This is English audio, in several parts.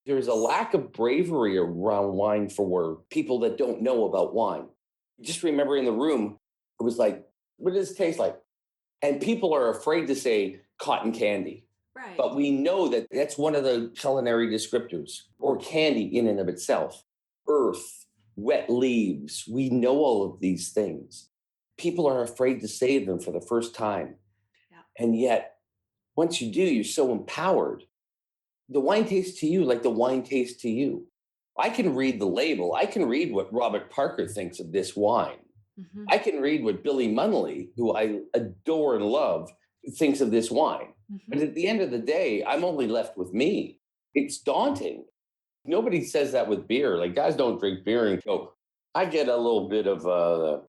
There's a lack of bravery around wine for people that don't know about wine. Just remember in the room, it was like, what does it taste like? And people are afraid to say cotton candy. Right. But we know that that's one of the culinary descriptors, or candy in and of itself. Earth, wet leaves. We know all of these things. People are afraid to say them for the first time. Yeah. And yet, once you do, you're so empowered. The wine tastes to you like the wine tastes to you. I can read the label. I can read what Robert Parker thinks of this wine. Hmm. I can read what Billy Munnelly, who I adore and love, thinks of this wine. But Hmm. at the end of the day, I'm only left with me. It's daunting. Nobody says that with beer. Like guys don't drink beer and go, I get a little bit of the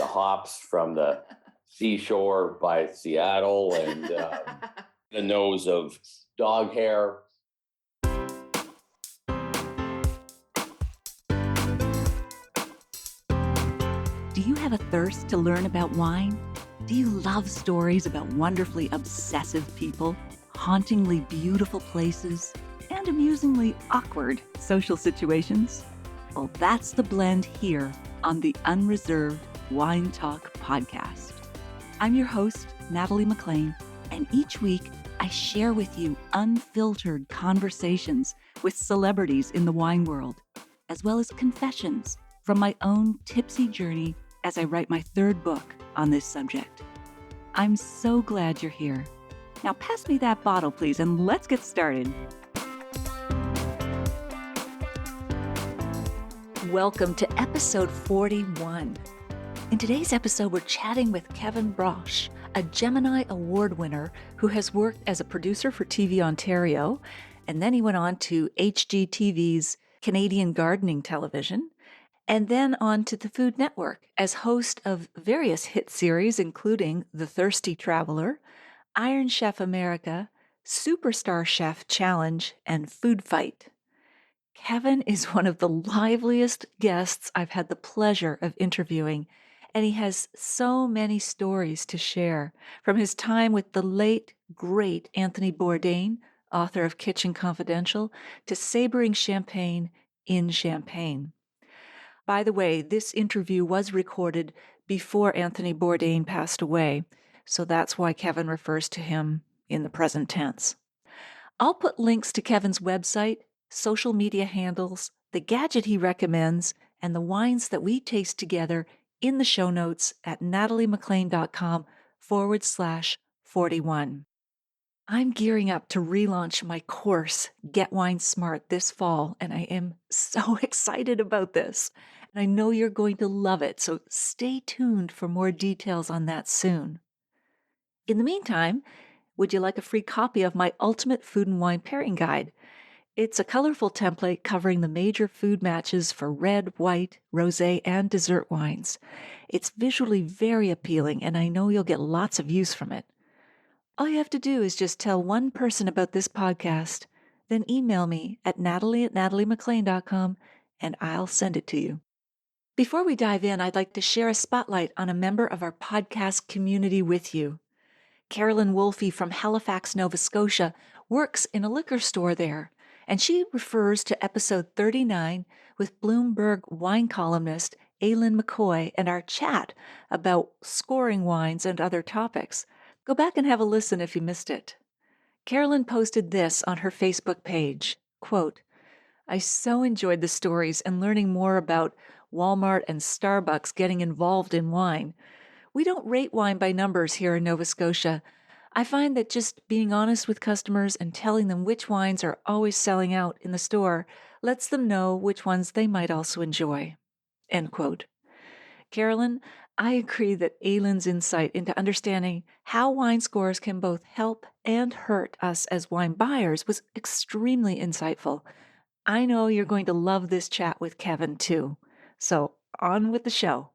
hops from the seashore by Seattle and the nose of dog hair. Do you have a thirst to learn about wine? Do you love stories about wonderfully obsessive people, hauntingly beautiful places, and amusingly awkward social situations? Well, that's the blend here on the Unreserved Wine Talk podcast. I'm your host, Natalie McLean, and each week I share with you unfiltered conversations with celebrities in the wine world, as well as confessions from my own tipsy journey as I write my third book on this subject. I'm so glad you're here. Now pass me that bottle, please, and let's get started. Welcome to episode 41. In today's episode, we're chatting with Kevin Brauch, a Gemini Award winner who has worked as a producer for TV Ontario, and then he went on to HGTV's Canadian Gardening Television, and then on to the Food Network as host of various hit series, including The Thirsty Traveler, Iron Chef America, Superstar Chef Challenge, and Food Fight. Kevin is one of the liveliest guests I've had the pleasure of interviewing, and he has so many stories to share, from his time with the late, great Anthony Bourdain, author of Kitchen Confidential, to sabering champagne in Champagne. By the way, this interview was recorded before Anthony Bourdain passed away, so that's why Kevin refers to him in the present tense. I'll put links to Kevin's website, social media handles, the gadget he recommends, and the wines that we taste together in the show notes at nataliemclean.com/41. I'm gearing up to relaunch my course, Get Wine Smart, this fall, and I am so excited about this. And I know you're going to love it, so stay tuned for more details on that soon. In the meantime, would you like a free copy of my Ultimate Food and Wine Pairing Guide? It's a colorful template covering the major food matches for red, white, rosé, and dessert wines. It's visually very appealing, and I know you'll get lots of use from it. All you have to do is just tell one person about this podcast, then email me at natalie@nataliemclean.com, and I'll send it to you. Before we dive in, I'd like to share a spotlight on a member of our podcast community with you. Carolyn Wolfe from Halifax, Nova Scotia, works in a liquor store there, and she refers to episode 39 with Bloomberg wine columnist Aileen McCoy and our chat about scoring wines and other topics. Go back and have a listen if you missed it. Carolyn posted this on her Facebook page, quote, I so enjoyed the stories and learning more about Walmart and Starbucks getting involved in wine. We don't rate wine by numbers here in Nova Scotia. I find that just being honest with customers and telling them which wines are always selling out in the store lets them know which ones they might also enjoy. End quote. Carolyn, I agree that Aileen's insight into understanding how wine scores can both help and hurt us as wine buyers was extremely insightful. I know you're going to love this chat with Kevin too. So on with the show.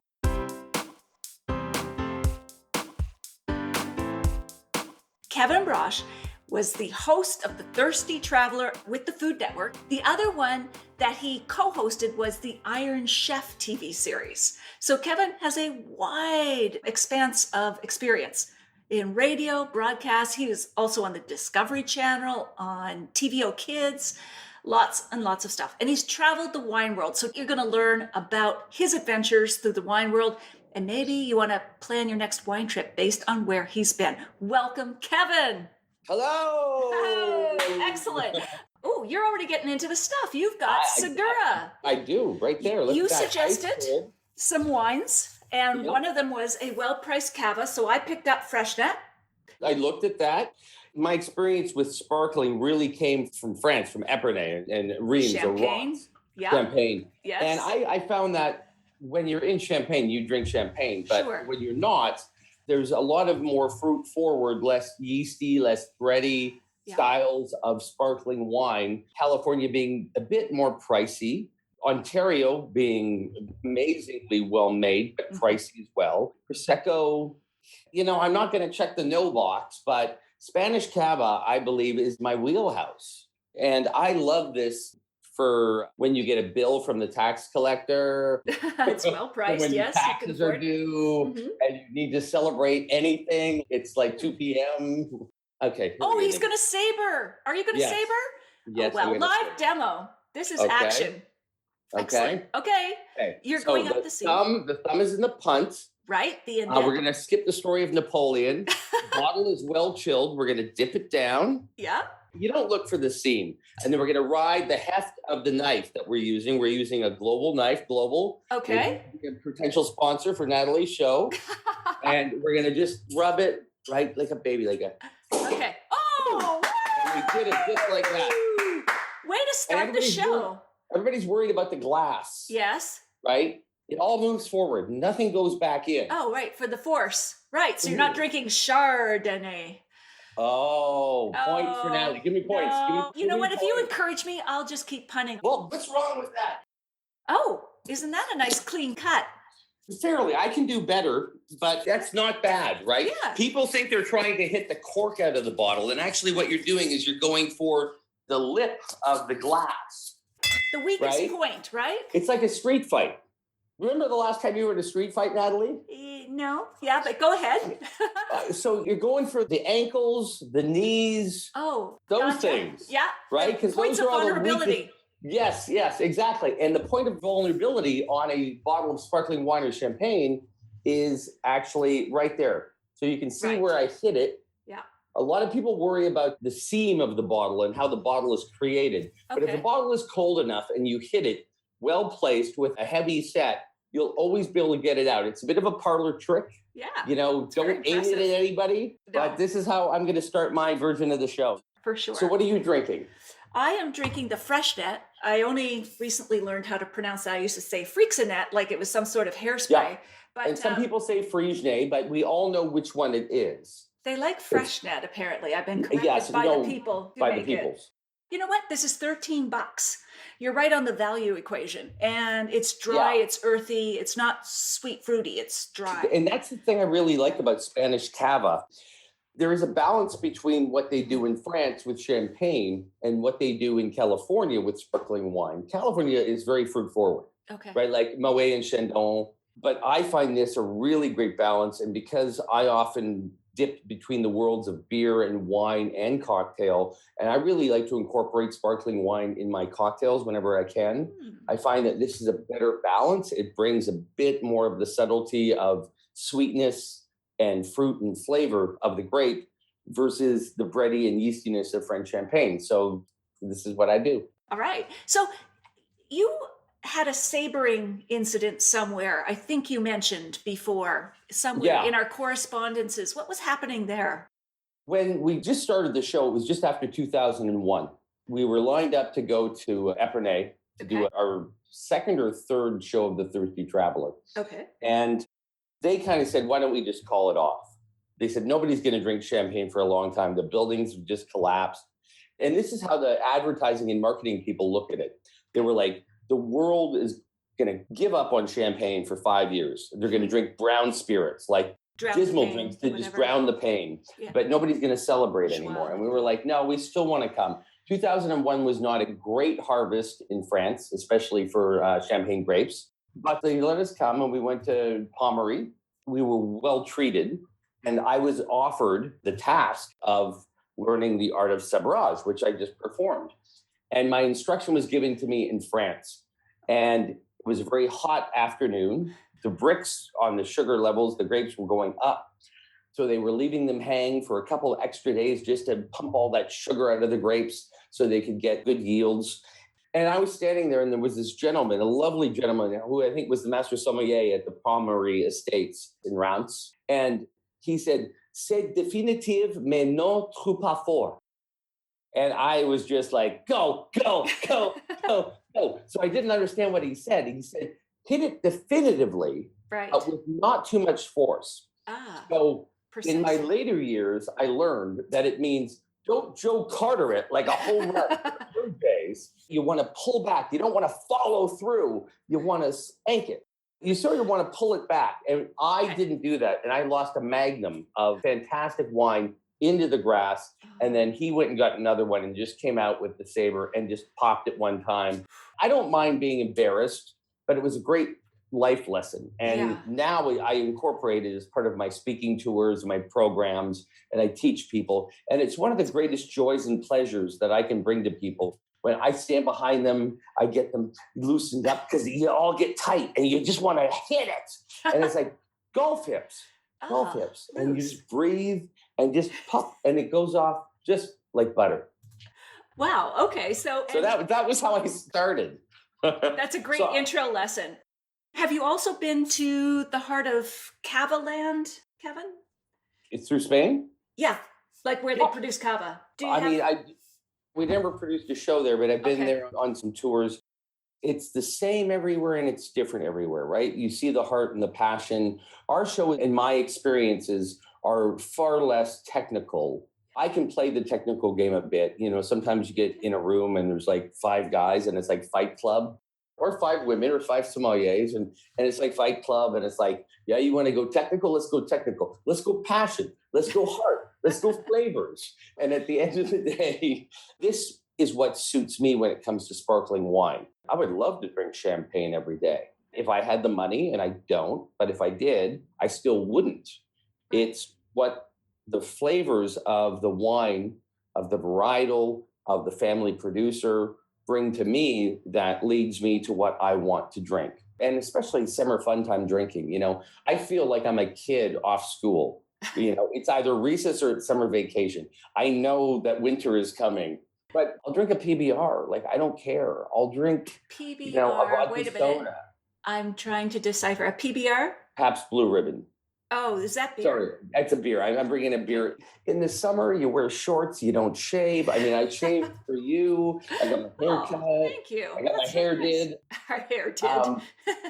Kevin Brauch was the host of The Thirsty Traveler with the Food Network. The other one that he co-hosted was the Iron Chef TV series. So Kevin has a wide expanse of experience in radio, broadcast. He was also on the Discovery Channel, on TVO Kids. Lots and lots of stuff. And he's traveled the wine world. So you're going to learn about his adventures through the wine world. And maybe you want to plan your next wine trip based on where he's been. Welcome, Kevin. Hello. Oh, excellent. Oh, you're already getting into the stuff. You've got Segura. I do, right there. Look You at that. suggested some wines, and one of them was a well-priced cava. So I picked up Freshnet. I looked at that. My experience with sparkling really came from France, from Epernay and Reims or Champagne. Rots. Yeah. Champagne. Yes. And I found that when you're in Champagne, you drink champagne. But Sure. when you're not, there's a lot of more fruit forward, less yeasty, less bready styles of sparkling wine. California being a bit more pricey. Ontario being amazingly well made, but pricey as well. Prosecco, I'm not going to check the no box, but Spanish Cava, I believe, is my wheelhouse. And I love this for when you get a bill from the tax collector. It's well priced, when yes. taxes are due and you need to celebrate anything. It's like 2 p.m. Okay. Oh, he's going to saber. Are you going to saber? Yes. Oh, well, live demo. This is action. Excellent. Okay. You're going up the seam. The thumb is in the punt. Right. The we're going to skip the story of Napoleon. Bottle is well chilled. We're going to dip it down. Yeah. You don't look for the seam. And then we're going to ride the heft of the knife that we're using. We're using a global knife, global. Okay. A potential sponsor for Natalie's show. And we're going to just rub it right like a baby, like a. Okay. Oh, and we did it just like that. Way to start the show. Everybody's worried about the glass. Yes. Right? It all moves forward. Nothing goes back in. Oh, right. For the force. Right. So you're not drinking Chardonnay. Oh, point for Natalie. Give me points. No. You know what? If you encourage me, I'll just keep punning. Well, what's wrong with that? Oh, isn't that a nice clean cut? Fairly. I can do better, but that's not bad, right? Yeah. People think they're trying to hit the cork out of the bottle. And actually what you're doing is you're going for the lip of the glass. The weakest point, right? It's like a street fight. Remember the last time you were in a street fight, Natalie? No. Yeah, but go ahead. So you're going for the ankles, the knees. Oh, those things. Yeah. Right? Because points those of are all vulnerability. Yes, exactly. And the point of vulnerability on a bottle of sparkling wine or champagne is actually right there. So you can see where I hit it. Yeah. A lot of people worry about the seam of the bottle and how the bottle is created. But if the bottle is cold enough and you hit it well placed with a heavy set, you'll always be able to get it out. It's a bit of a parlor trick. Yeah. Don't aim it at anybody. No. But this is how I'm going to start my version of the show. For sure. So what are you drinking? I am drinking the Freshnet. I only recently learned how to pronounce that. I used to say Freaksonet like it was some sort of hairspray. Yeah. But, and some people say Frigenet, but we all know which one it is. They like Freshnet, apparently. I've been corrected by the people who make it. You know what? This is $13. You're right on the value equation. And it's dry, it's earthy, it's not sweet fruity, it's dry. And that's the thing I really like about Spanish Cava. There is a balance between what they do in France with champagne and what they do in California with sparkling wine. California is very fruit forward, right? Like Moet and Chandon. But I find this a really great balance. And because I often dip between the worlds of beer and wine and cocktail, and I really like to incorporate sparkling wine in my cocktails whenever I can, I find that this is a better balance. It brings a bit more of the subtlety of sweetness and fruit and flavor of the grape versus the bready and yeastiness of French champagne. So this is what I do. All right. So you had a sabering incident somewhere. I think you mentioned before, somewhere in our correspondences. What was happening there? When we just started the show, it was just after 2001. We were lined up to go to Epernay to do our second or third show of The Thirsty Traveler. Okay. And they kind of said, why don't we just call it off? They said, nobody's going to drink champagne for a long time. The buildings just collapsed. And this is how the advertising and marketing people look at it. They were like, the world is going to give up on champagne for 5 years. They're going to drink brown spirits, like dismal drinks to just drown the pain. Yeah. But nobody's going to celebrate anymore. And we were like, no, we still want to come. 2001 was not a great harvest in France, especially for champagne grapes. But they let us come and we went to Pommery. We were well treated. And I was offered the task of learning the art of sabrage, which I just performed. And my instruction was given to me in France. And it was a very hot afternoon. The bricks on the sugar levels, the grapes were going up. So they were leaving them hang for a couple of extra days just to pump all that sugar out of the grapes so they could get good yields. And I was standing there, and there was this gentleman, a lovely gentleman, who I think was the master sommelier at the Palmery Estates in Reims. And he said, "C'est définitive, mais non trop pas fort." And I was just like, go, go, go, go, go. So I didn't understand what he said. He said, hit it definitively, Right. but with not too much force. So in my later years, I learned that it means don't Joe Carter it like a home run for days. You want to pull back. You don't want to follow through. You want to spank it. You sort of want to pull it back. And I didn't do that. And I lost a magnum of fantastic wine into the grass. And then he went and got another one and just came out with the sabre and just popped it one time. I don't mind being embarrassed, but it was a great life lesson. And now I incorporate it as part of my speaking tours, my programs, and I teach people. And it's one of the greatest joys and pleasures that I can bring to people. When I stand behind them, I get them loosened up because you all get tight and you just want to hit it. And it's like golf hips, and you just breathe and just pop, and it goes off just like butter. Wow. Okay. So that was how I started. That's a great intro lesson. Have you also been to the heart of Cava land, Kevin? It's through Spain? Yeah, like where they produce Cava. We never produced a show there, but I've been there on some tours. It's the same everywhere and it's different everywhere, right? You see the heart and the passion. Our show, in my experiences, are far less technical. I can play the technical game a bit. You know, sometimes you get in a room and there's like 5 guys and it's like Fight Club, or 5 women or 5 sommeliers. And it's like Fight Club. And it's like, yeah, you want to go technical? Let's go technical. Let's go passion. Let's go heart. Let's go flavors. And at the end of the day, this is what suits me when it comes to sparkling wine. I would love to drink champagne every day if I had the money, and I don't. But if I did, I still wouldn't. It's what the flavors of the wine, of the varietal, of the family producer bring to me that leads me to what I want to drink. And especially summer fun time drinking. You know, I feel like I'm a kid off school. You know, it's either recess or it's summer vacation. I know that winter is coming, but I'll drink a PBR. Like, I don't care. I'll drink PBR. You know, a vodka Wait a minute. soda. I'm trying to decipher a PBR. Pabst Blue Ribbon. Oh, is that beer? Sorry, that's a beer. I'm bringing a beer. In the summer, you wear shorts, you don't shave. I mean, I shaved for you. I got my hair cut. Thank you. I got my hair did. Our hair did.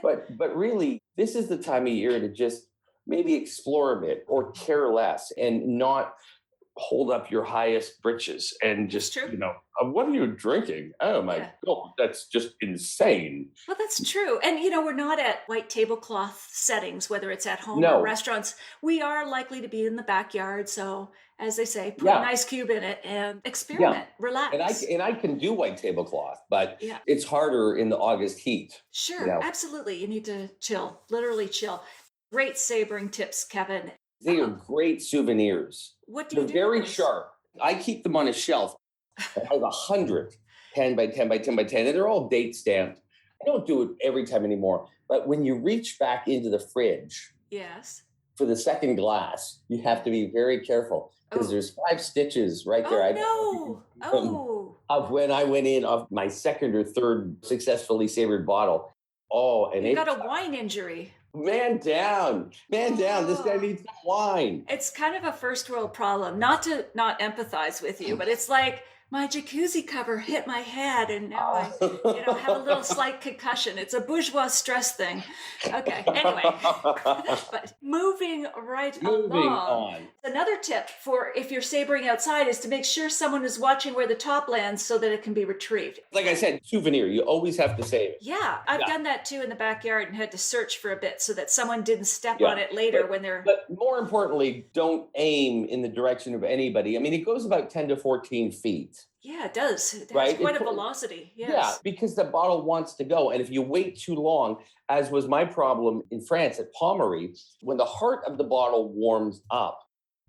But really, this is the time of year to just maybe explore a bit or care less and not hold up your highest britches and just, you know, what are you drinking? Oh my God, that's just insane. Well, that's true. And, you know, we're not at white tablecloth settings, whether it's at home or restaurants. We are likely to be in the backyard. So, as they say, put an ice cube in it and experiment, relax. And I can do white tablecloth, but it's harder in the August heat. Sure, you know? Absolutely. You need to chill, literally chill. Great sabering tips, Kevin. They are great souvenirs. What do you do? They're very sharp. I keep them on a shelf. I have 100, 10 by 10 by 10 by 10, and they're all date stamped. I don't do it every time anymore. But when you reach back into the fridge for the second glass, you have to be very careful because there's 5 stitches right there. Of when I went in of my second or third successfully sabered bottle. Oh, and you got a wine injury. Man down. This guy needs some wine. It's kind of a first world problem. Not to not empathize with you, but it's like my jacuzzi cover hit my head and now I have a little slight concussion. It's a bourgeois stress thing. Okay, anyway. But moving on. Another tip for if you're sabering outside is to make sure someone is watching where the top lands so that it can be retrieved. Like I said, souvenir, you always have to save it. Yeah, I've done that too in the backyard and had to search for a bit so that someone didn't step on it later when they're... But more importantly, don't aim in the direction of anybody. I mean, it goes about 10 to 14 feet. Yeah, it does. It has quite a velocity. Yes. Yeah, because the bottle wants to go. And if you wait too long, as was my problem in France at Palmery, when the heart of the bottle warms up,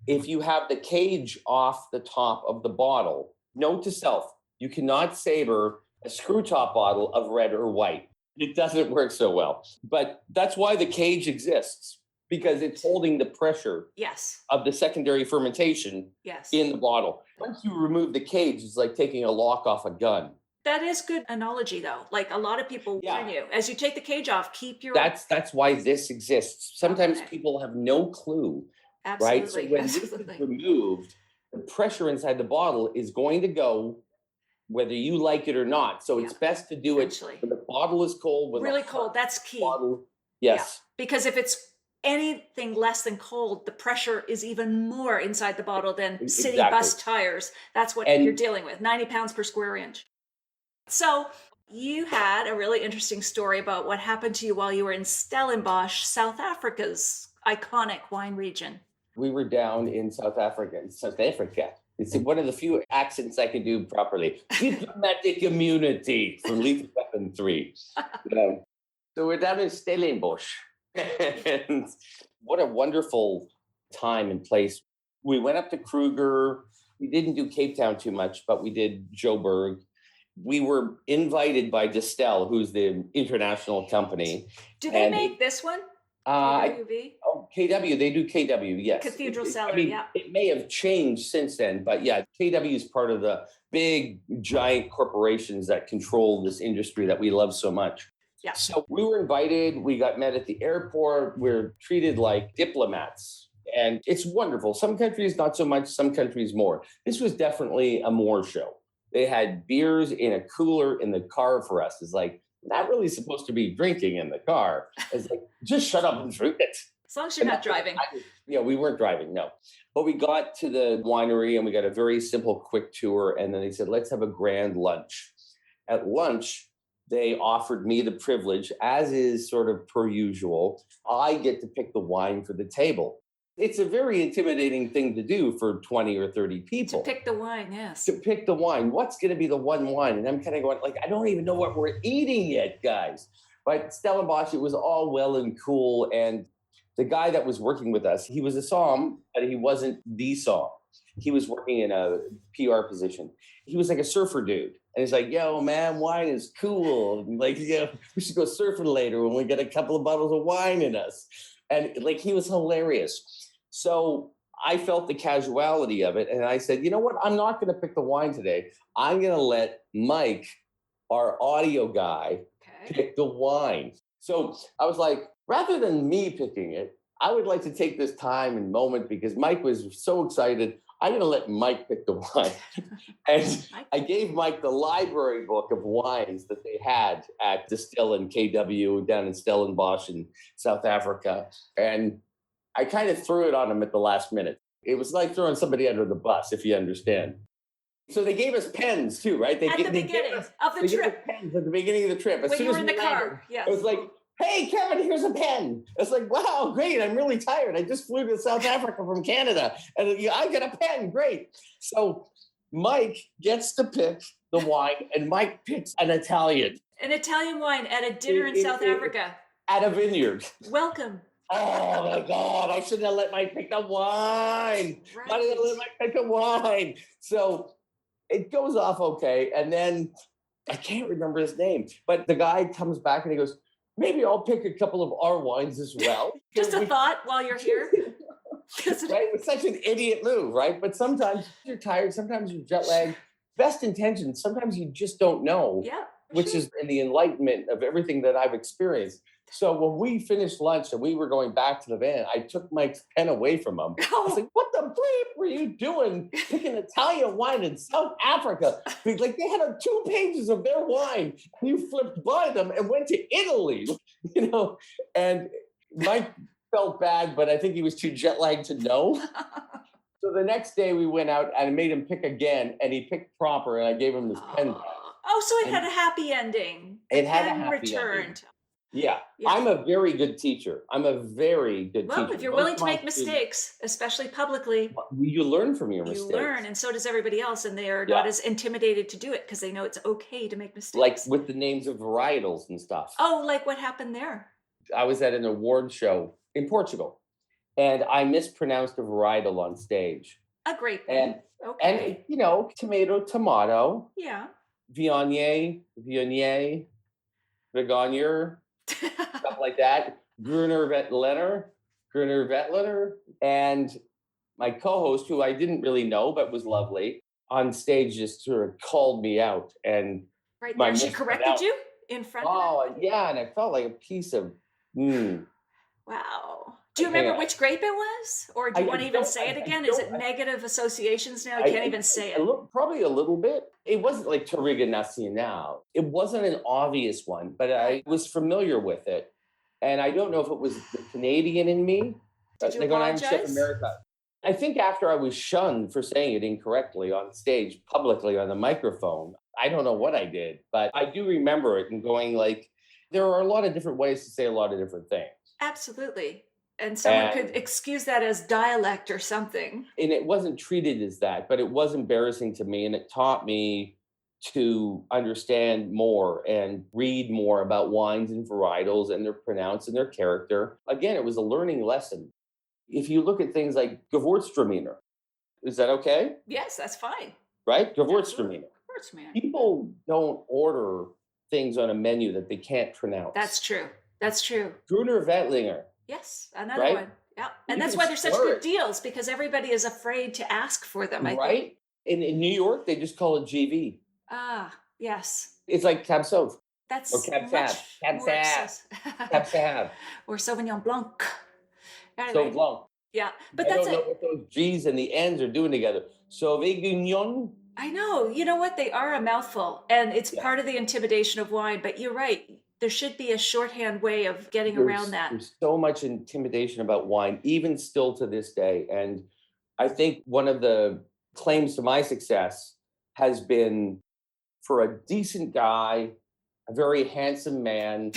if you have the cage off the top of the bottle, note to self, You cannot saber a screw top bottle of red or white. It doesn't work so well. But that's why the cage exists, because it's holding the pressure Yes. of the secondary fermentation Yes. in the bottle. Once you remove the cage, it's like taking a lock off a gun. That is good analogy, though. Like a lot of people warn you, as you take the cage off, keep your. That's why this exists. Sometimes Okay. people have no clue, Absolutely. right? So when this is removed, the pressure inside the bottle is going to go whether you like it or not. So it's best to do it when the bottle is cold. When really cold. That's key. Bottle. Yes. Yeah. Because if it's anything less than cold, the pressure is even more inside the bottle than city bus tires. That's what you're dealing with. 90 pounds per square inch. So you had a really interesting story about what happened to you while you were in Stellenbosch, South Africa's iconic wine region. We were down in South Africa. It's one of the few accents I can do properly. Diplomatic immunity from Lethal Weapon 3. So we're down in Stellenbosch. And what a wonderful time and place. We went up to Kruger. We didn't do Cape Town too much, but we did Joburg. We were invited by Distel, who's the international company. Do they make this one? KW? KW, they do KW, yes. Cathedral Cellar, It may have changed since then, but yeah, KW is part of the big, giant corporations that control this industry that we love so much. Yeah. So we were invited, we got met at the airport, we're treated like diplomats. And it's wonderful. Some countries, not so much, some countries more. This was definitely a more show. They had beers in a cooler in the car for us. It's like, not really supposed to be drinking in the car. It's like, just shut up and drink it. As long as you're not driving. We weren't driving, no. But we got to the winery and we got a very simple, quick tour. And then they said, let's have a grand lunch. At lunch, they offered me the privilege, as is sort of per usual, I get to pick the wine for the table. It's a very intimidating thing to do for 20 or 30 people. To pick the wine, yes. To pick the wine. What's going to be the one wine? And I'm kind of going, like, I don't even know what we're eating yet, guys. But Stellenbosch, it was all well and cool. And the guy that was working with us, he was a somm, but he wasn't the somm. He was working in a PR position. He was like a surfer dude. And he's like, yo, man, wine is cool. And like, we should go surfing later when we get a couple of bottles of wine in us. And like, he was hilarious. So I felt the casuality of it. And I said, you know what? I'm not going to pick the wine today. I'm going to let Mike, our audio guy, pick the wine. So I was like, rather than me picking it, I would like to take this time and moment because Mike was so excited. I'm going to let Mike pick the wine. And I gave Mike the library book of wines that they had at Distill and KW down in Stellenbosch in South Africa. And I kind of threw it on him at the last minute. It was like throwing somebody under the bus, if you understand. So they gave us pens too, right? At the beginning of the trip. Pens at the beginning of the trip. When you were in the car, yes. It was like, hey, Kevin, here's a pen. It's like, wow, great. I'm really tired. I just flew to South Africa from Canada. And I got a pen. Great. So Mike gets to pick the wine, and Mike picks an Italian. An Italian wine at a dinner in South Africa. At a vineyard. Welcome. Oh my God, I shouldn't have let Mike pick the wine. Right. I didn't let Mike pick the wine. So it goes off okay. And then I can't remember his name, but the guy comes back and he goes, maybe I'll pick a couple of our wines as well. Just a thought while you're here. Right? It's such an idiot move, right? But sometimes you're tired, sometimes you're jet lagged. Best intentions, sometimes you just don't know. Yeah. Which is in the enlightenment of everything that I've experienced. So when we finished lunch and we were going back to the van, I took Mike's pen away from him. I was like, what the bleep were you doing picking Italian wine in South Africa? Like they had 2 pages of their wine and you flipped by them and went to Italy, and Mike felt bad, but I think he was too jet lagged to know. So the next day we went out and I made him pick again and he picked proper and I gave him this pen back. Oh, so it had a happy ending. It had a happy ending. Yeah, I'm a very good teacher. I'm a very good teacher. Well, if you're willing to make mistakes, especially publicly, you learn from your mistakes. You learn, and so does everybody else, and they are not as intimidated to do it because they know it's okay to make mistakes. Like with the names of varietals and stuff. Oh, like what happened there? I was at an award show in Portugal, and I mispronounced a varietal on stage. A grape And, bin. Okay. tomato, tomato, Yeah. Viognier, Viognier, stuff like that. Gruner Veltliner. And my co-host, who I didn't really know but was lovely, on stage just sort of called me out, and Right my there. She corrected mispronounce. you in front of Oh, everybody? yeah, and I felt like a piece of. Wow. Do you Hang remember on. which grape it was? Or do you want to even say it I again? Is don't. it negative associations now? I can't even say it. Probably a little bit. It wasn't like Torriga Nacional. It wasn't an obvious one, but I was familiar with it, and I don't know if it was the Canadian in me. Did you Like when I'm Chef apologize? America. I think after I was shunned for saying it incorrectly on stage, publicly on the microphone, I don't know what I did, but I do remember it and going like, there are a lot of different ways to say a lot of different things. Absolutely. And someone could And, excuse that as dialect or something. and it wasn't treated as that, but it was embarrassing to me. And it taught me to understand more and read more about wines and varietals and their pronounce and their character. Again, it was a learning lesson. If you look at things like Gewurztraminer, is that okay? Yes, that's fine. Right? Absolutely. Gewurztraminer. Of course, man. People don't order things on a menu that they can't pronounce. That's true. That's true. Gruner Veltliner. Yes, another Right? one. Yeah. You And that's can why they're such slur good it. deals because everybody is afraid to ask for them, I think. Right? In New York, they just call it GV. Ah, yes. It's like Cab Sauv or That's Cab much Sav. Cab more Sav. accessible. Cab Sav. Or Sauvignon Blanc. So Anyway, long. yeah. But I that's don't know it. what those G's and the N's are doing together. Sauvignon. I know. You know what? They are a mouthful, and it's Yeah. part of the intimidation of wine. But you're right. There should be a shorthand way of getting around that. There's so much intimidation about wine, even still to this day. And I think one of the claims to my success has been for a decent guy, a very handsome man,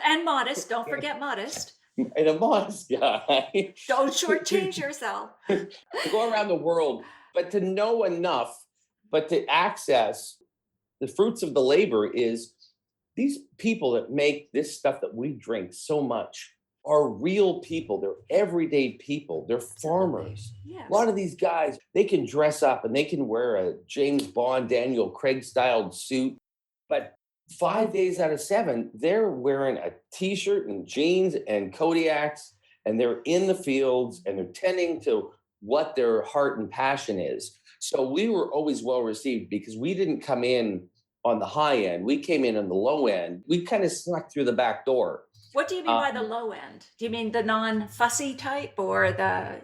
And modest. Don't forget modest. and a modest guy. Don't shortchange yourself. To go around the world, but to know enough, but to access the fruits of the labor is these people that make this stuff that we drink so much are real people. They're everyday people. They're farmers. Yes. A lot of these guys, they can dress up and they can wear a James Bond, Daniel Craig styled suit. But 5 days out of 7, they're wearing a t-shirt and jeans and Kodiaks, and they're in the fields and they're tending to what their heart and passion is. So we were always well received because we didn't come in on the high end. We came in on the low end. We kind of snuck through the back door. What do you mean by the low end? Do you mean the non-fussy type or the...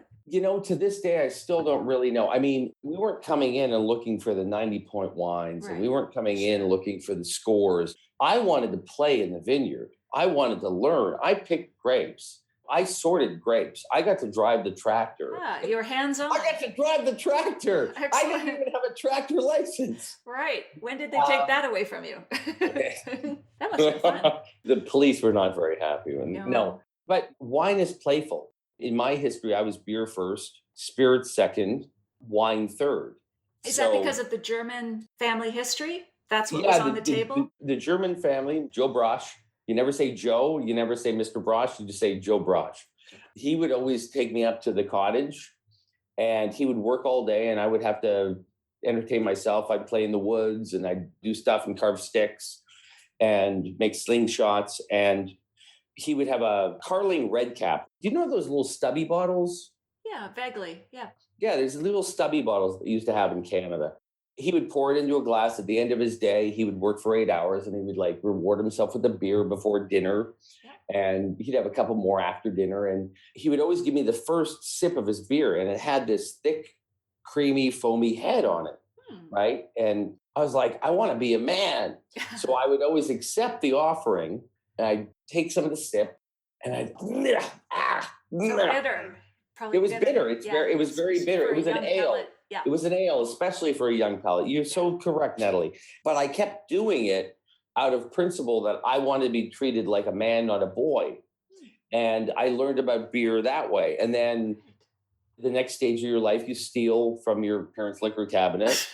To this day, I still don't really know. I mean, we weren't coming in and looking for the 90-point wines, and we Right. weren't coming in looking for the scores. I wanted to play in the vineyard. I wanted to learn. I picked grapes. I sorted grapes. I got to drive the tractor. Your hands-on. I got to drive the tractor. I Excellent. didn't even have a tractor license. Right. When did they take that away from you? That must be fun. The police were not very happy. No. No, but wine is playful. In my history, I was beer first, spirits second, wine third. Is that because of the German family history? That's what was on the table? The German family, Joe Brauch. You never say Joe, you never say Mr. Brauch, you just say Joe Brauch. He would always take me up to the cottage and he would work all day and I would have to entertain myself. I'd play in the woods and I'd do stuff and carve sticks and make slingshots. And he would have a Carling red cap. Do you know those little stubby bottles? Yeah, vaguely. Yeah. Yeah, there's little stubby bottles that they used to have in Canada. He would pour it into a glass at the end of his day. He would work for 8 hours and he would like reward himself with a beer before dinner. And he'd have a couple more after dinner. And he would always give me the first sip of his beer. And it had this thick, creamy, foamy head on it. Right. And I was like, I want to be a man. So I would always accept the offering and I'd take some of the sip and I'd So bitter. Probably it was bitter. It was very bitter. It was an ale. Palate. Yeah. It was an ale, especially for a young palate. You're so correct, Natalie. But I kept doing it out of principle that I wanted to be treated like a man, not a boy. And I learned about beer that way. And then the next stage of your life, you steal from your parents' liquor cabinet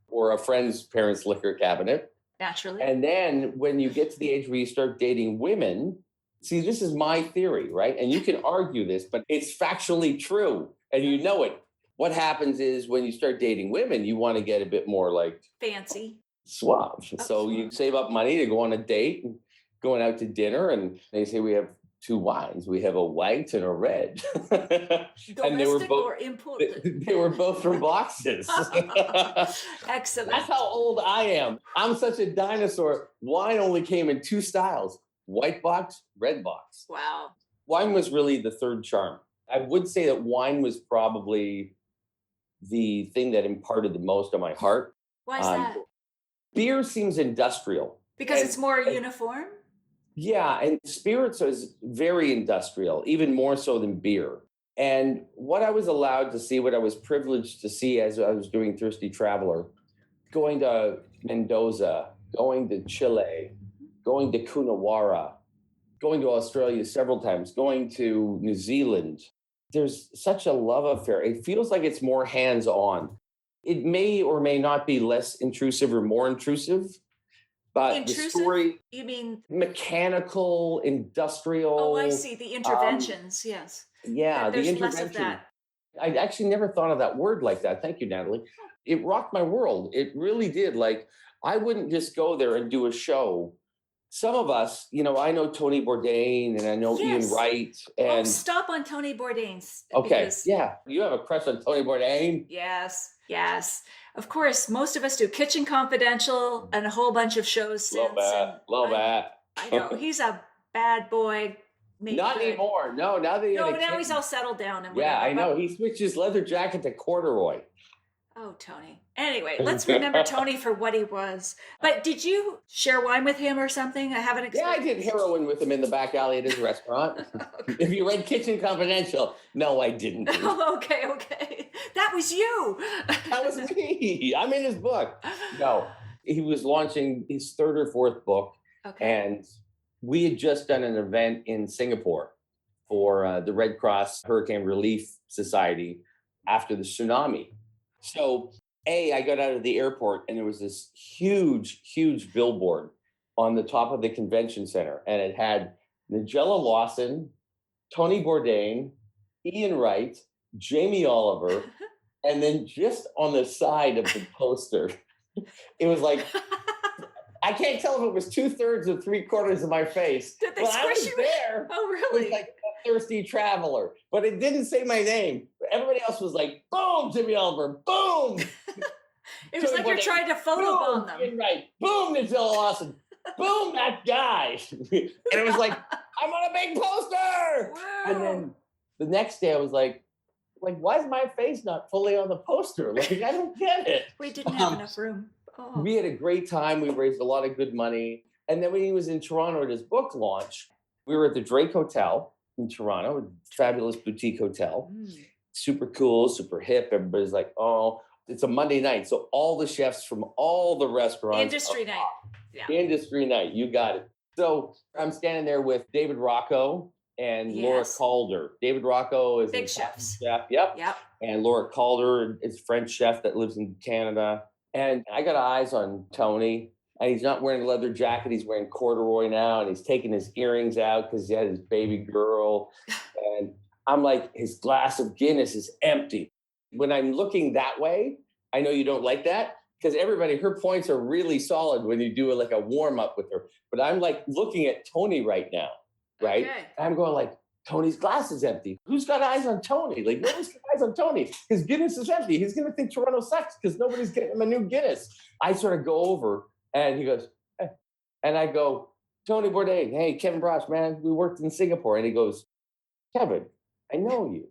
or a friend's parents' liquor cabinet. Naturally. And then when you get to the age where you start dating women, see, this is my theory, right? And you can argue this, but it's factually true. And you know it. what happens is when you start dating women, you want to get a bit more like Fancy. suave. So you suave. save up money to go on a date and going out to dinner. And they say, we have two wines. We have a white and a red. And Domestic or imported? they were both from boxes. Excellent. That's how old I am. I'm such a dinosaur. Wine only came in two styles: white box, red box. Wow. Wine was really the third charm. I would say that wine was probably the thing that imparted the most on my heart. Why is that? Beer seems industrial. Because And- it's more uniform? Yeah, and spirits is very industrial, even more so than beer. And what I was allowed to see, what I was privileged to see as I was doing Thirsty Traveler, going to Mendoza, going to Chile, going to Coonawarra, going to Australia several times, going to New Zealand. There's such a love affair. It feels like it's more hands-on. It may or may not be less intrusive or more intrusive, but Intrusive? the story, You mean, mechanical, industrial. oh, I see. The interventions, yes. Yeah, the There's less of intervention. that. I actually never thought of that word like that. Thank you, Natalie. It rocked my world. It really did. Like, I wouldn't just go there and do a show. Some of us, I know Tony Bourdain and I know Yes. Ian Wright. Oh, And stop on Tony Bourdain. okay, because- yeah, you have a crush on Tony Bourdain. Yes. Of course, most of us do Kitchen Confidential and a whole bunch of shows since. Love and that. I know he's a bad boy. made Not good. anymore. No, now that No, now he's all settled down and whatever. Yeah, I but- know. He switched his leather jacket to corduroy. Oh, Tony. Anyway, let's remember Tony for what he was. But did you share wine with him or something? I haven't Yeah, I experienced. did heroin with him in the back alley at his restaurant. If you read Kitchen Confidential, no, I didn't. Oh, okay. That was you. That was me. I'm in his book. No, he was launching his third or fourth book, Okay. and we had just done an event in Singapore for the Red Cross Hurricane Relief Society after the tsunami. So, I got out of the airport and there was this huge billboard on the top of the convention center, and it had Nigella Lawson, Tony Bourdain, Ian Wright, Jamie Oliver, and then just on the side of the poster, it was like, I can't tell if it was 2/3 or 3/4 of my face. Did they But I squish was you? there. Oh, It was really? like a thirsty traveler, but it didn't say my name. Everybody else was like, boom, Jimmy Oliver, boom. It was Tony like you're Bourdain, trying to photobomb them. Ian Wright, boom, Nigella Lawson, boom, that guy. And it was like, I'm on a big poster. And then the next day I was like, why is my face not fully on the poster? Like, I don't get it. We didn't have enough room. Oh. We had a great time. We raised a lot of good money. And then when he was in Toronto at his book launch, we were at the Drake Hotel in Toronto, a fabulous boutique hotel. Super cool, super hip. Everybody's like, oh, it's a Monday night. So all the chefs from all the restaurants. Industry night. Yeah. Industry night. You got it. So I'm standing there with David Rocco and Laura Yes. Calder. David Rocco is Big a chefs. chef. Yep. Yep. And Laura Calder is a French chef that lives in Canada. And I got eyes on Tony. And he's not wearing a leather jacket. He's wearing corduroy now. And he's taking his earrings out because he had his baby girl. And I'm like, his glass of Guinness is empty. When I'm looking that way, I know you don't like that because everybody, her points are really solid when you do like a warm up with her. But I'm like looking at Tony right now, right? Okay. I'm going like, Tony's glass is empty. Who's got eyes on Tony? Like, nobody's got eyes on Tony. His Guinness is empty. He's going to think Toronto sucks because nobody's getting him a new Guinness. I sort of go over and he goes, hey. And I go, Tony Bourdain, hey, Kevin Brauch, man, we worked in Singapore. And he goes, Kevin, I know you.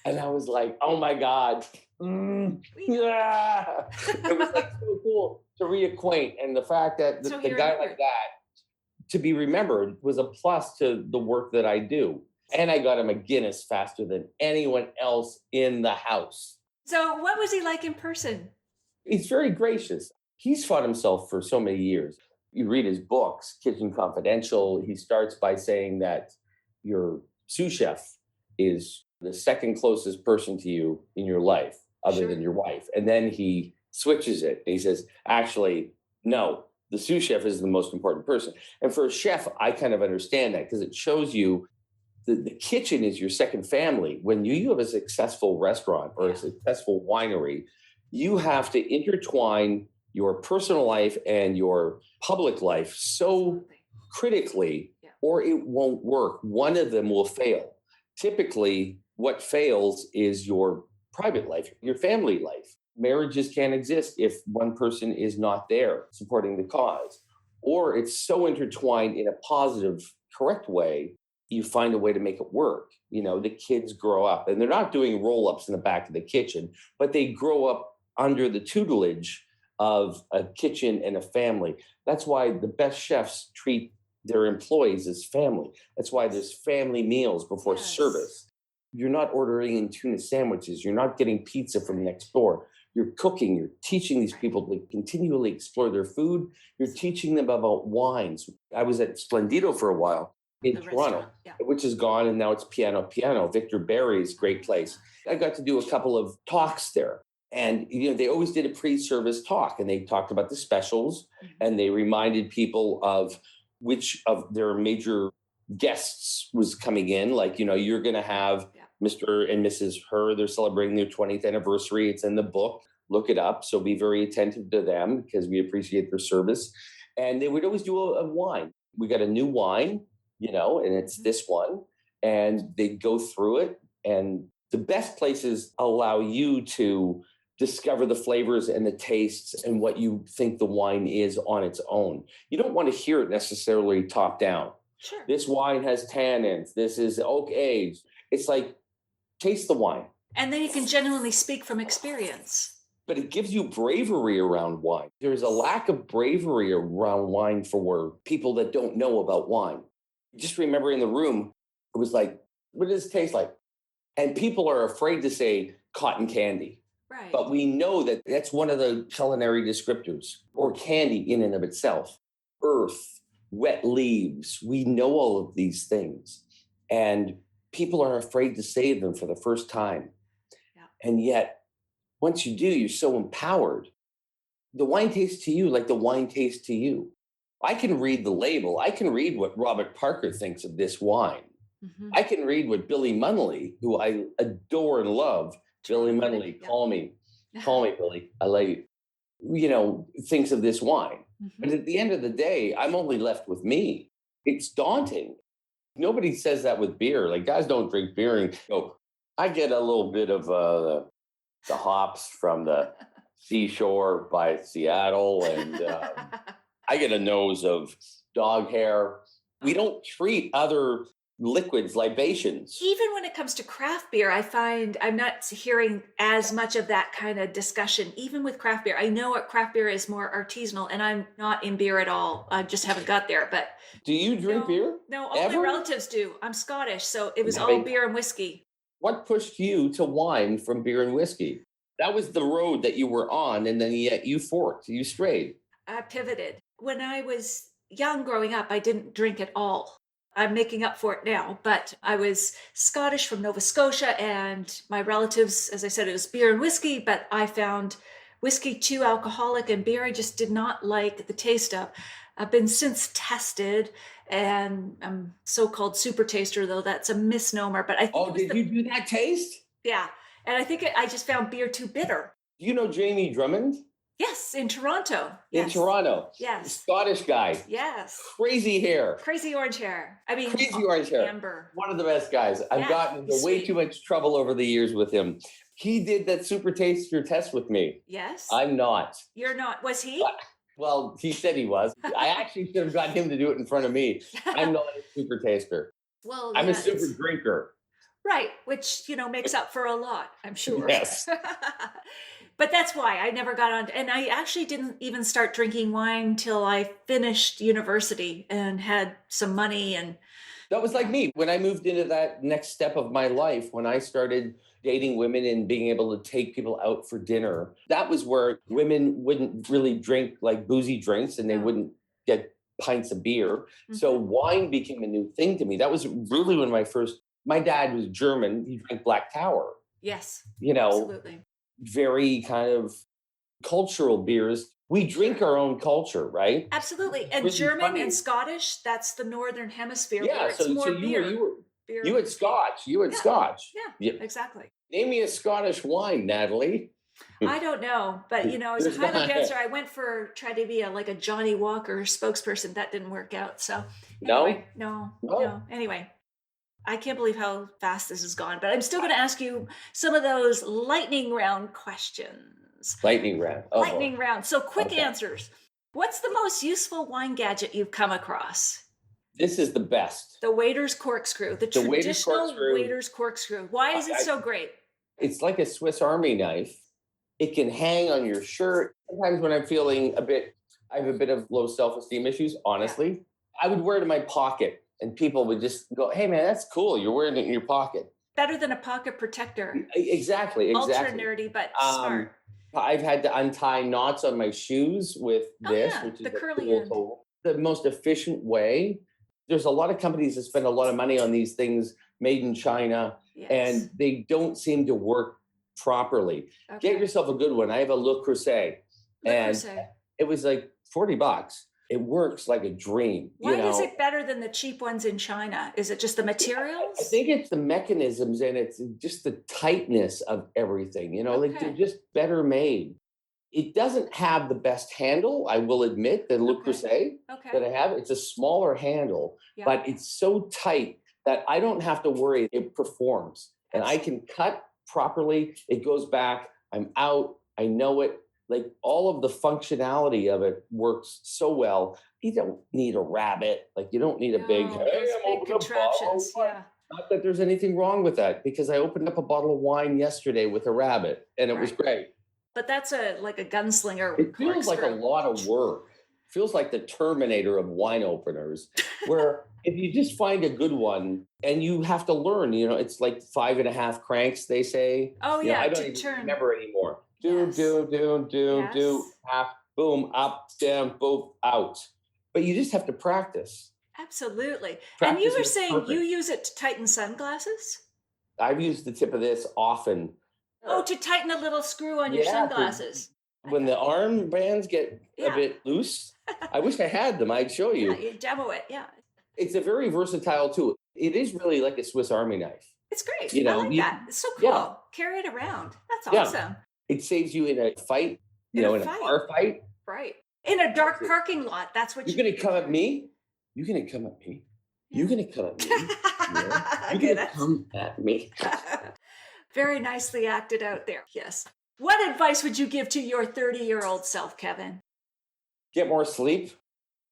And I was like, oh my God. Yeah. It was like so cool to reacquaint. And the fact that So the he guy remembered. like that to be remembered was a plus to the work that I do. And I got him a Guinness faster than anyone else in the house. So what was he like in person? He's very gracious. He's fought himself for so many years. You read his books, Kitchen Confidential, he starts by saying that your sous chef is the second closest person to you in your life, other Sure. than your wife. And then he switches it. And he says, actually, no, the sous chef is the most important person. And for a chef, I kind of understand that because it shows you the kitchen is your second family. When you have a successful restaurant or a successful winery, you have to intertwine your personal life and your public life so critically, or it won't work. One of them will fail. Typically, what fails is your private life, your family life. Marriages can't exist if one person is not there supporting the cause, or it's so intertwined in a positive, correct way. You find a way to make it work. The kids grow up and they're not doing roll ups in the back of the kitchen, but they grow up under the tutelage of a kitchen and a family. That's why the best chefs treat their employees as family. That's why there's family meals before service. You're not ordering in tuna sandwiches. You're not getting pizza from next door. You're cooking. You're teaching these people to continually explore their food. You're teaching them about wines. I was at Splendido for a while in Toronto, which is gone, and now it's Piano. Victor Barry's great place. I got to do a couple of talks there. And, they always did a pre-service talk, and they talked about the specials, and they reminded people of which of their major guests was coming in. Like, you're going to have Mr. and Mrs. Her. They're celebrating their 20th anniversary. It's in the book. Look it up. So be very attentive to them because we appreciate their service. And they would always do a wine. We got a new wine, and it's this one. And they go through it. And the best places allow you to discover the flavors and the tastes and what you think the wine is on its own. You don't want to hear it necessarily top down. Sure. This wine has tannins. This is oak aged. It's like, taste the wine. And then you can genuinely speak from experience. But it gives you bravery around wine. There's a lack of bravery around wine for people that don't know about wine. Just remember in the room, it was like, what does it taste like? And people are afraid to say cotton candy. Right. But we know that that's one of the culinary descriptors, or candy in and of itself. Earth, wet leaves. We know all of these things. And people are afraid to say them for the first time. Yeah. And yet, once you do, you're so empowered. The wine tastes to you like the wine tastes to you. I can read the label. I can read what Robert Parker thinks of this wine. I can read what Billy Munnelly, who I adore and love, Billy Munnelly, call me Billy, I love you, thinks of this wine. But at the end of the day, I'm only left with me. It's daunting. Nobody says that with beer. Like, guys don't drink beer and go, I get a little bit of the hops from the seashore by Seattle, and I get a nose of dog hair. We don't treat other liquids, libations. Even when it comes to craft beer, I find I'm not hearing as much of that kind of discussion, even with craft beer. I know what craft beer is more artisanal, and I'm not in beer at all. I just haven't got there. But do you drink beer? No, all my relatives do. I'm Scottish, so it was all beer and whiskey. What pushed you to wine from beer and whiskey? That was the road that you were on, and then yet you forked, you strayed. I pivoted. When I was young growing up, I didn't drink at all. I'm making up for it now, but I was Scottish from Nova Scotia, and my relatives, as I said, it was beer and whiskey, but I found whiskey too alcoholic, and beer I just did not like the taste of. I've been since tested, and I'm so-called super taster, though that's a misnomer. But I think did you do that taste? Yeah, and I think I just found beer too bitter. Do you know Jamie Drummond? Yes, in Toronto. In Toronto. Yes. Scottish guy. Yes. Crazy hair. Crazy orange hair. I mean, crazy orange hair. Amber. One of the best guys. I've gotten into way too much trouble over the years with him. He did that super taster test with me. Yes. I'm not. You're not. Was he? Well, he said he was. I actually should have gotten him to do it in front of me. I'm not a super taster. Well, I'm a super drinker. Right, which, makes up for a lot, I'm sure. Yes. But that's why I never got on. And I actually didn't even start drinking wine till I finished university and had some money. And that was like me. When I moved into that next step of my life, when I started dating women and being able to take people out for dinner, that was where women wouldn't really drink like boozy drinks, and they wouldn't get pints of beer. So wine became a new thing to me. That was really when my dad was German. He drank Black Tower. Yes. Absolutely. Very kind of cultural beers. We drink our own culture, right? Absolutely. And German and Scottish, that's the Northern Hemisphere. Yeah. So beer. You had Scotch. You had Scotch. Yeah, exactly. Name me a Scottish wine, Natalie. I don't know, but as a Highland dancer, I went for try to be like a Johnny Walker spokesperson. That didn't work out. So anyway, no. Anyway, I can't believe how fast this has gone. But I'm still going to ask you some of those lightning round questions. Lightning round. Lightning round. So quick answers. What's the most useful wine gadget you've come across? This is the best. The waiter's corkscrew. The traditional waiter's corkscrew. Why is it so great? It's like a Swiss Army knife. It can hang on your shirt. Sometimes when I'm feeling I have a bit of low self-esteem issues, honestly. I would wear it in my pocket and people would just go, hey man, that's cool. You're wearing it in your pocket. Better than a pocket protector. Exactly. Ultra nerdy, but smart. I've had to untie knots on my shoes with this, which is the curly cool end. tool. The most efficient way. There's a lot of companies that spend a lot of money on these things made in China, and they don't seem to work properly. Okay. Get yourself a good one. I have a Le Creuset, and it was like $40. It works like a dream. Why is it better than the cheap ones in China? Is it just the materials? I think it's the mechanisms and it's just the tightness of everything. Like they're just better made. It doesn't have the best handle, I will admit, than Le Creuset that I have. It's a smaller handle, but it's so tight that I don't have to worry. It performs, and I can cut properly. It goes back. I'm out. I know it. Like all of the functionality of it works so well. You don't need a rabbit. Like you don't need a big contraptions. Not that there's anything wrong with that, because I opened up a bottle of wine yesterday with a rabbit, and it was great. But that's like a gunslinger. It feels like a lot of work. It feels like the Terminator of wine openers, where if you just find a good one and you have to learn, it's like 5.5 cranks, they say. Oh, I don't even remember anymore. Do, half, boom, up, down, boom, out. But you just have to practice. Absolutely. And you were saying you use it to tighten sunglasses? I've used the tip of this often. Oh, to tighten a little screw on your sunglasses. When the arm bands get a bit loose, I wish I had them. I'd show you. Yeah, you demo it, It's a very versatile tool. It is really like a Swiss Army knife. It's great. I like that. It's so cool. Yeah. Carry it around. That's awesome. It saves you in a fight, in a bar fight. Right. In a dark parking lot. That's what you're going to come at me? You're going to come at me? You're going to come at me? You're going to come at me? Very nicely acted out there. Yes. What advice would you give to your 30-year-old self, Kevin? Get more sleep.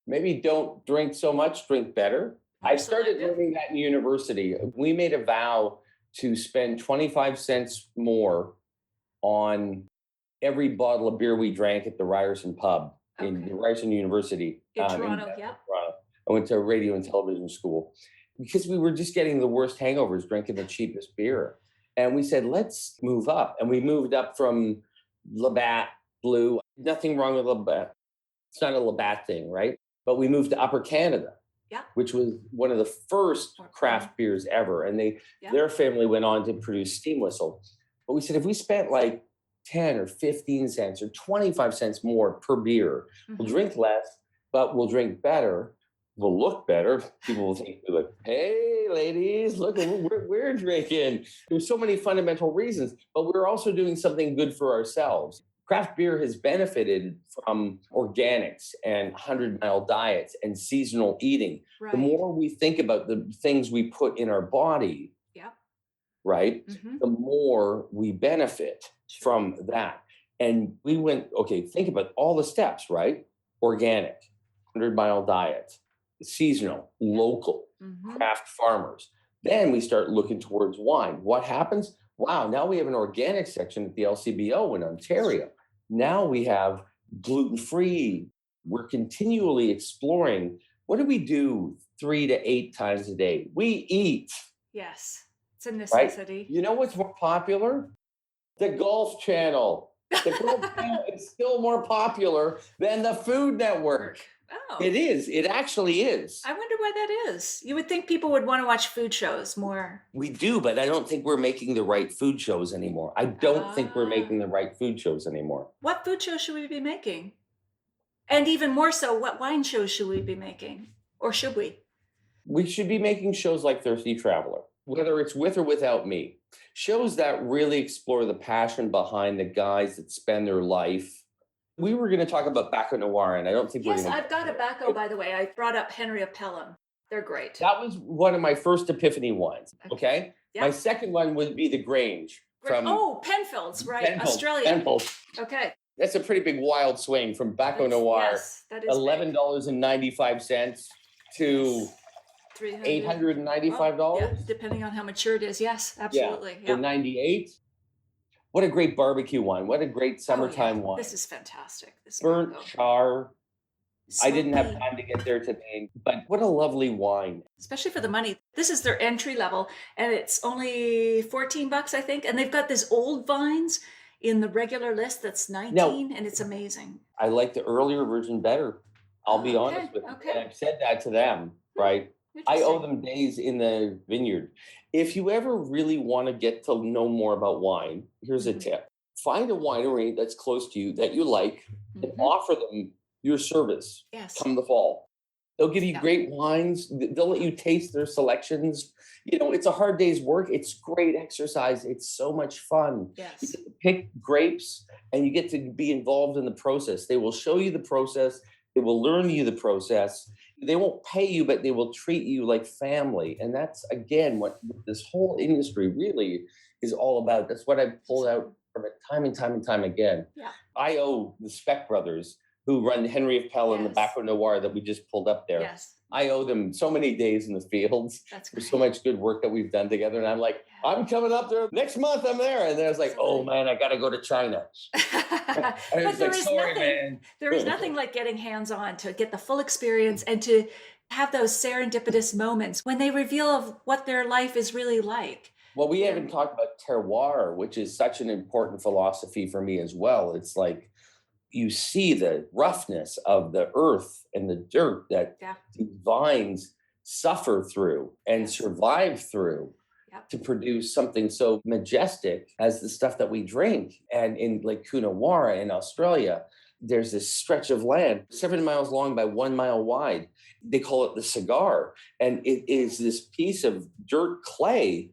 Maybe don't drink so much, drink better. I started learning that in university. We made a vow to spend 25 cents more on every bottle of beer we drank at the Ryerson pub in Ryerson University. In Toronto, Toronto. I went to radio and television school because we were just getting the worst hangovers drinking the cheapest beer. And we said, let's move up. And we moved up from Labatt Blue. Nothing wrong with Labatt. It's not a Labatt thing, right? But we moved to Upper Canada, which was one of the first craft beers ever. And their family went on to produce Steam Whistle. But we said, if we spent like 10 or 15 cents or 25 cents more per beer, we'll drink less, but we'll drink better. We'll look better. People will think, like, hey, ladies, look at what we're drinking. There's so many fundamental reasons, but we're also doing something good for ourselves. Craft beer has benefited from organics and 100-mile diets and seasonal eating. Right. The more we think about the things we put in our body, right, the more we benefit from that. And we went, think about all the steps, right? Organic, 100-mile diet, seasonal, local, craft farmers. Then we start looking towards wine. What happens? Wow, now we have an organic section at the LCBO in Ontario. Now we have gluten-free. We're continually exploring. What do we do 3 to 8 times a day? We eat. Yes, it's a necessity. Right? You know what's more popular? The Golf Channel. The Golf Channel is still more popular than the Food Network. Oh. It is. It actually is. I wonder why that is. You would think people would want to watch food shows more. We do, but I don't think we're making the right food shows anymore. I don't think we're making the right food shows anymore. What food shows should we be making? And even more so, what wine shows should we be making? Or should we? We should be making shows like Thirsty Traveler, whether it's with or without me. Shows that really explore the passion behind the guys that spend their life. We were going to talk about Baco Noir, and I don't think we're Yes, going to. I've got a Baco, by the way. I brought up Henry of Pelham. They're great. That was one of my first epiphany wines. Okay. Yeah. My second one would be the Grange from Penfolds, right? Penfolds. Australia. Penfolds. Okay. That's a pretty big wild swing from Baco Noir, Yes, that is $11.95 to $895. Yeah, depending on how mature it is. Yes, absolutely. Yeah. The 98. What a great barbecue wine. What a great summertime wine. This is fantastic. This Burnt Baco. Char. I didn't have Smoky. time to get there today, but what a lovely wine. Especially for the money. This is their entry level, and it's only $14, I think. And they've got this old vines in the regular list that's 19, and it's amazing. I like the earlier version better. I'll be honest with you. Okay. And I've said that to them, right? I owe them days in the vineyard. If you ever really want to get to know more about wine, here's a tip. Find a winery that's close to you that you like and offer them your service come the fall. They'll give you great wines. They'll let you taste their selections. You know, it's a hard day's work. It's great exercise. It's so much fun. Yes. You get to pick grapes and you get to be involved in the process. They will show you the process. They will learn you the process. They won't pay you, but they will treat you like family. And that's, again, what this whole industry really is all about. That's what I've pulled out from it time and time and time again. Yeah. I owe the Speck brothers who run Henry of Pelham, the Baco Noir that we just pulled up there. Yes. I owe them so many days in the fields. That's for great. so much good work that we've done together. And I'm like, I'm coming up there next month. I'm there. And then I was like, oh man, I got to go to China. But there is nothing like getting hands-on to get the full experience and to have those serendipitous moments when they reveal of what their life is really like. Well, we haven't talked about terroir, which is such an important philosophy for me as well. It's like you see the roughness of the earth and the dirt that these vines suffer through and survive through to produce something so majestic as the stuff that we drink. And in like Coonawarra in Australia, there's this stretch of land 7 miles long by 1 mile wide. They call it the cigar. And it is this piece of dirt clay.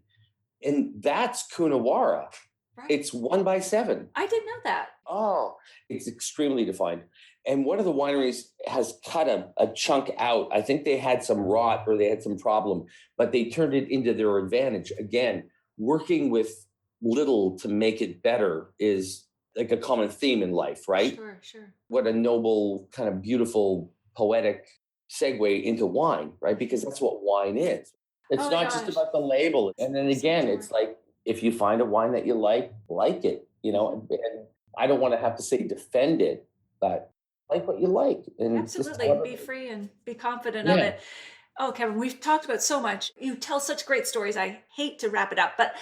And that's Coonawarra. Right. It's 1/7. I didn't know that. Oh, it's extremely defined. And one of the wineries has cut a chunk out. I think they had some rot or they had some problem, but they turned it into their advantage. Again, working with little to make it better is like a common theme in life, right? Sure. What a noble, kind of beautiful, poetic segue into wine, right? Because that's what wine is. It's not just about the label. And then again, it's like, if you find a wine that you like it, you know, and I don't want to have to say defend it, but like what you like. And absolutely. Be free and be confident of it. Oh, Kevin, we've talked about so much. You tell such great stories. I hate to wrap it up, but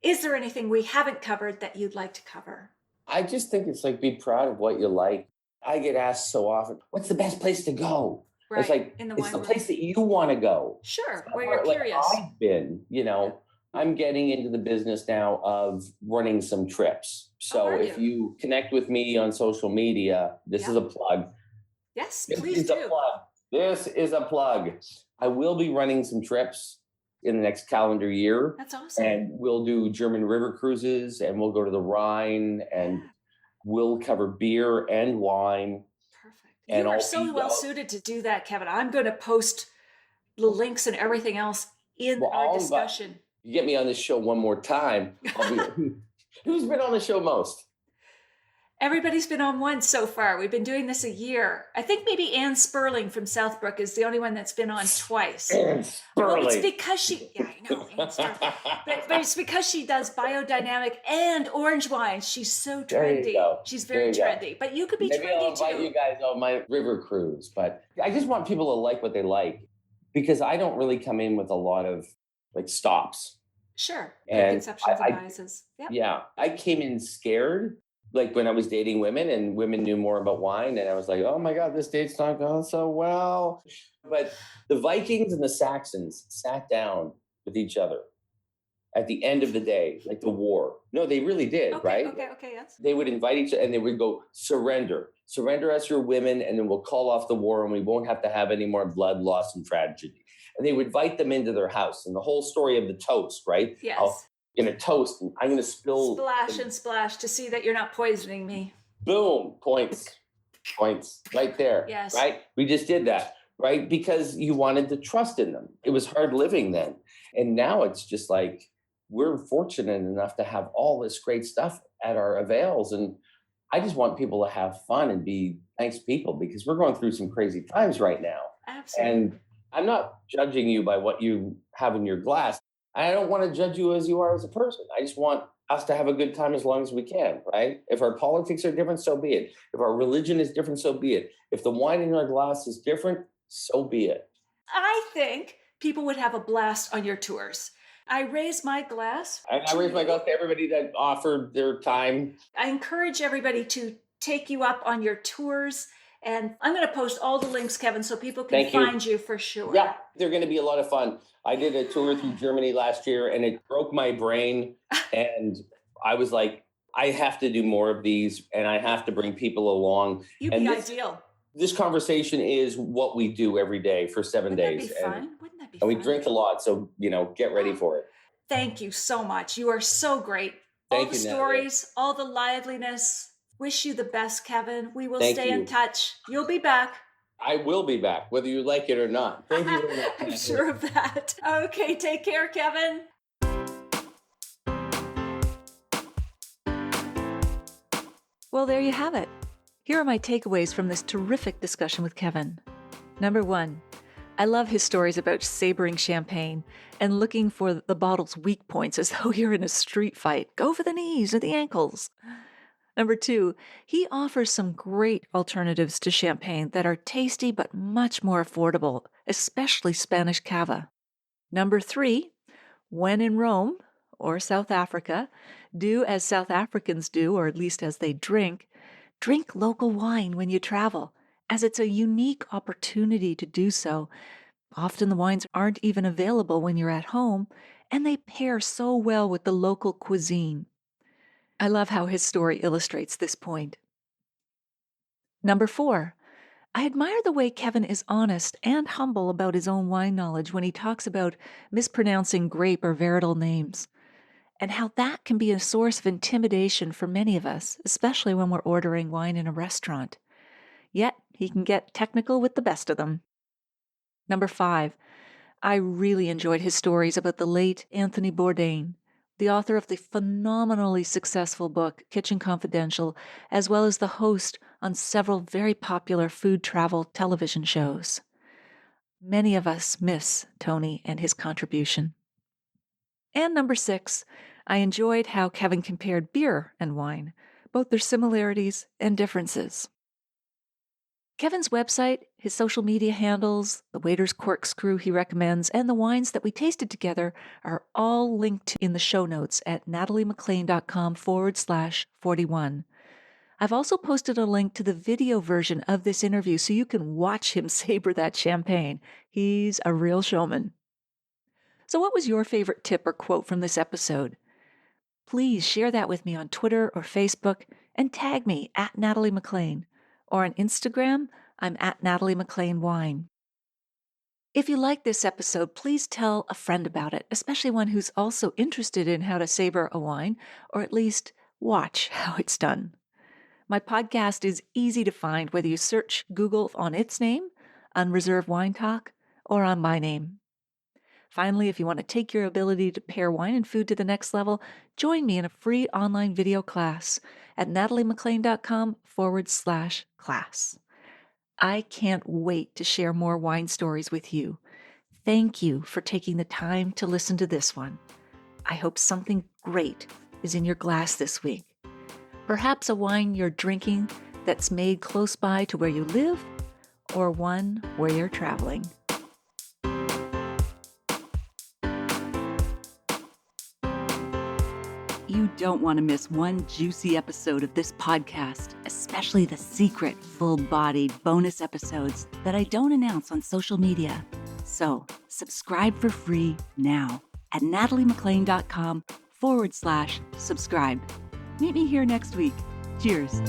is there anything we haven't covered that you'd like to cover? I just think it's like, be proud of what you like. I get asked so often, what's the best place to go? Right. It's like, it's the place that you want to go. Sure. Where you're curious. I've been, you know, I'm getting into the business now of running some trips. So if you connect with me on social media, this is a plug. Yes, please do. This is a plug. I will be running some trips in the next calendar year. That's awesome. And we'll do German river cruises and we'll go to the Rhine and we'll cover beer and wine. Perfect. And you are so well suited to do that, Kevin. I'm going to post the links and everything else in our discussion. You get me on this show one more time. Who's been on the show most? Everybody's been on one so far. We've been doing this a year. I think maybe Anne Sperling from Southbrook is the only one that's been on twice. Anne Sperling. Well, it's because she, I know, but it's because she does biodynamic and orange wines. She's so trendy. She's very trendy. But you could be Maybe trendy I'll invite you guys on my river cruise. But I just want people to like what they like because I don't really come in with a lot of like stops. Sure. And conceptions and biases. Yeah. I came in scared, like when I was dating women and women knew more about wine. And I was like, oh my God, this date's not going so well. But the Vikings and the Saxons sat down with each other at the end of the day, like the war. No, they really did, right? Okay, yes. They would invite each other and they would go, surrender us your women, and then we'll call off the war and we won't have to have any more blood, loss, and tragedy. And they would invite them into their house. And the whole story of the toast, right? Yes. In a toast, and I'm going to spill. Splash and splash to see that you're not poisoning me. Boom, points right there. Yes. Right? We just did that, right? Because you wanted to trust in them. It was hard living then. And now it's just like, we're fortunate enough to have all this great stuff at our avails. And I just want people to have fun and be nice people, because we're going through some crazy times right now. Absolutely. And I'm not judging you by what you have in your glass. I don't want to judge you as you are as a person. I just want us to have a good time as long as we can, right? If our politics are different, so be it. If our religion is different, so be it. If the wine in our glass is different, so be it. I think people would have a blast on your tours. I raise my glass. I raise my glass to everybody that offered their time. I encourage everybody to take you up on your tours. And I'm going to post all the links, Kevin, so people can find you for sure. Yeah, they're going to be a lot of fun. I did a tour through Germany last year, and it broke my brain. And I was like, I have to do more of these, and I have to bring people along. You'd be ideal. This conversation is what we do every day for 7 days. Wouldn't that be fun? Wouldn't that be fun? fun? And we drink a lot, so, get ready for it. Thank you so much. You are so great. All the stories, all the liveliness. Wish you the best, Kevin. We will stay in touch. You'll be back. I will be back, whether you like it or not. Thank you very much. I'm sure of that. Okay, take care, Kevin. Well, there you have it. Here are my takeaways from this terrific discussion with Kevin. Number 1, I love his stories about sabering champagne and looking for the bottle's weak points as though you're in a street fight. Go for the knees or the ankles. Number 2, he offers some great alternatives to champagne that are tasty but much more affordable, especially Spanish Cava. Number 3, when in Rome or South Africa, do as South Africans do, or at least as they drink local wine when you travel, as it's a unique opportunity to do so. Often the wines aren't even available when you're at home, and they pair so well with the local cuisine. I love how his story illustrates this point. Number 4, I admire the way Kevin is honest and humble about his own wine knowledge when he talks about mispronouncing grape or varietal names, and how that can be a source of intimidation for many of us, especially when we're ordering wine in a restaurant. Yet, he can get technical with the best of them. Number 5, I really enjoyed his stories about the late Anthony Bourdain, the author of the phenomenally successful book, Kitchen Confidential, as well as the host on several very popular food travel television shows. Many of us miss Tony and his contribution. And number 6, I enjoyed how Kevin compared beer and wine, both their similarities and differences. Kevin's website, his social media handles, the waiter's corkscrew he recommends, and the wines that we tasted together are all linked in the show notes at nataliemaclean.com/41. I've also posted a link to the video version of this interview so you can watch him saber that champagne. He's a real showman. So what was your favorite tip or quote from this episode? Please share that with me on Twitter or Facebook and tag me at Natalie MacLean. Or on Instagram, I'm at Natalie MacLean Wine. If you like this episode, please tell a friend about it, especially one who's also interested in how to saber a wine, or at least watch how it's done. My podcast is easy to find whether you search Google on its name, Unreserved Wine Talk, or on my name. Finally, if you want to take your ability to pair wine and food to the next level, join me in a free online video class at nataliemaclean.com/class. I can't wait to share more wine stories with you. Thank you for taking the time to listen to this one. I hope something great is in your glass this week. Perhaps a wine you're drinking that's made close by to where you live, or one where you're traveling. You don't want to miss one juicy episode of this podcast, especially the secret, full-bodied bonus episodes that I don't announce on social media. So, subscribe for free now at nataliemclean.com/subscribe. Meet me here next week. Cheers.